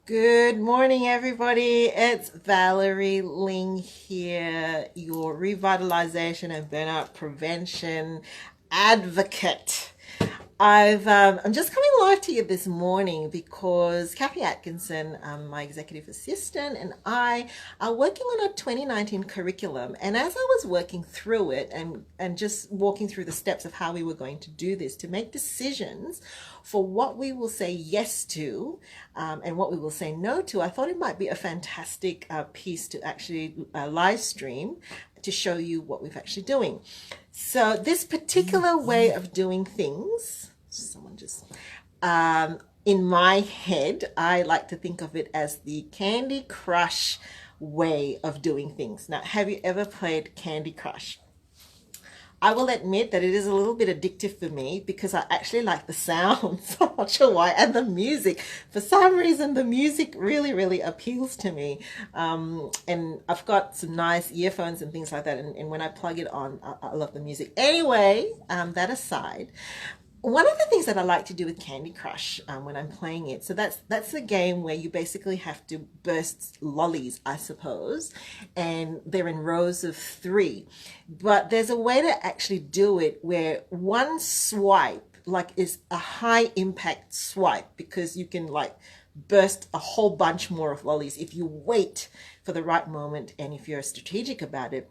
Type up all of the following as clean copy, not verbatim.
Good morning, everybody. It's Valerie Ling here, your revitalization and burnout prevention advocate. I'm just coming live to you this morning because Kathy Atkinson, my executive assistant, and I are working on a 2019 curriculum. And as I was working through it and just walking through the steps of how we were going to do this to make decisions for what we will say yes to and what we will say no to, I thought it might be a fantastic piece to actually live stream to show you what we're actually doing. So this particular way of doing things, someone just, in my head, I like to think of it as the Candy Crush way of doing things. Now, have you ever played Candy Crush? I will admit that it is a little bit addictive for me because I actually like the sounds. I'm not sure why. And the music. For some reason, the music really, really appeals to me. And I've got some nice earphones and things like that. And when I plug it on, I love the music. Anyway, that aside, one of the things that I like to do with Candy Crush when I'm playing it, so that's a game where you basically have to burst lollies, I suppose, and they're in rows of three. But there's a way to actually do it where one swipe like is a high impact swipe because you can like burst a whole bunch more of lollies if you wait for the right moment and if you're strategic about it.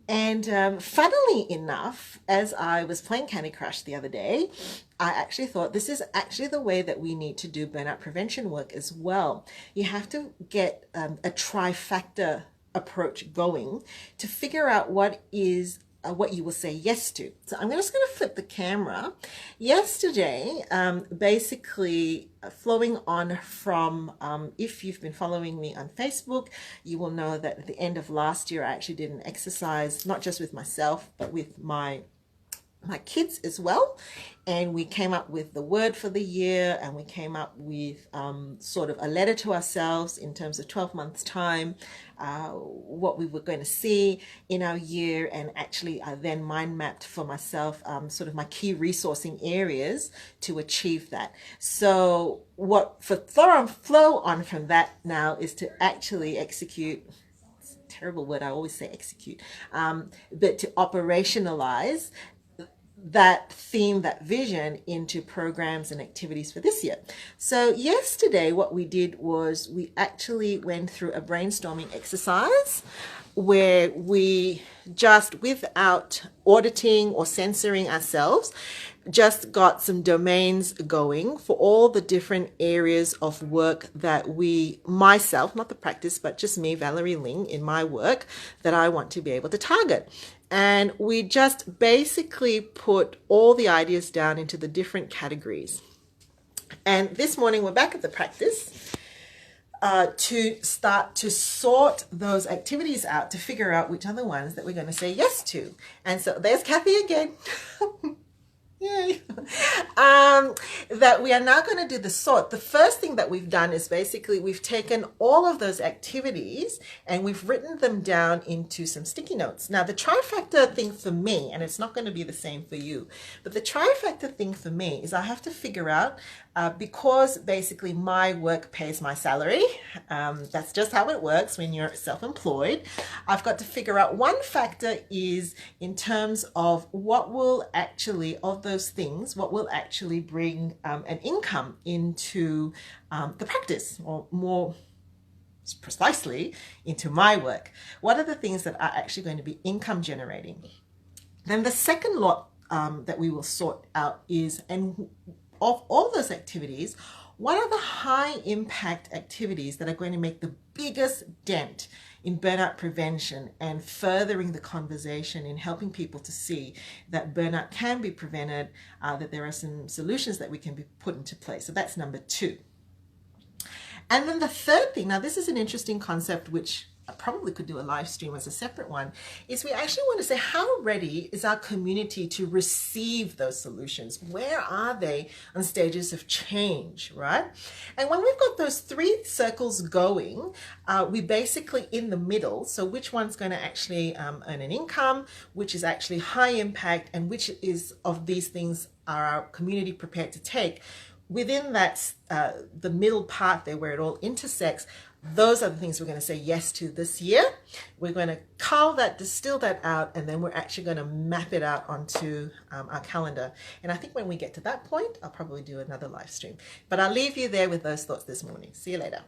And funnily enough, as I was playing Candy Crush the other day, I actually thought this is actually the way that we need to do burnout prevention work as well. You have to get a trifecta approach going to figure out what you will say yes to. So I'm just going to flip the camera. Yesterday, basically flowing on from, if you've been following me on Facebook, you will know that at the end of last year, I actually did an exercise, not just with myself, but with my kids as well, and we came up with the word for the year, and we came up with sort of a letter to ourselves in terms of 12 months time, what we were going to see in our year. And actually I then mind mapped for myself sort of my key resourcing areas to achieve that. So what for flow on from that now is to actually execute, terrible word, I always say execute, but to operationalize that theme, that vision into programs and activities for this year. So yesterday what we did was we actually went through a brainstorming exercise where we just, without auditing or censoring ourselves, just got some domains going for all the different areas of work that myself, not the practice, but just me, Valerie Ling, in my work that I want to be able to target. And we just basically put all the ideas down into the different categories. And this morning we're back at the practice to start to sort those activities out to figure out which are the ones that we're going to say yes to. And so there's Kathy again. Yay. That we are now going to do the sort. The first thing that we've done is basically we've taken all of those activities and we've written them down into some sticky notes. Now, the trifecta thing for me, and it's not going to be the same for you, but the trifecta thing for me is I have to figure out, because basically my work pays my salary. That's just how it works when you're self-employed. I've got to figure out one factor is in terms of what will actually, of those things, what will actually bring an income into the practice, or more precisely into my work. What are the things that are actually going to be income generating? Then the second lot that we will sort out is, and of all those activities, what are the high impact activities that are going to make the biggest dent in burnout prevention and furthering the conversation in helping people to see that burnout can be prevented, that there are some solutions that we can be put into place. So that's number two. And then the third thing, now this is an interesting concept which I probably could do a live stream as a separate one, is we actually want to say, how ready is our community to receive those solutions? Where are they on stages of change, right? And when we've got those three circles going, we basically in the middle, so which one's going to actually earn an income, which is actually high impact, and which is of these things are our community prepared to take? within that, the middle part there where it all intersects, those are the things we're going to say yes to this year. We're going to cull that, distill that out, and then we're actually going to map it out onto our calendar. And I think when we get to that point, I'll probably do another live stream. But I'll leave you there with those thoughts this morning. See you later.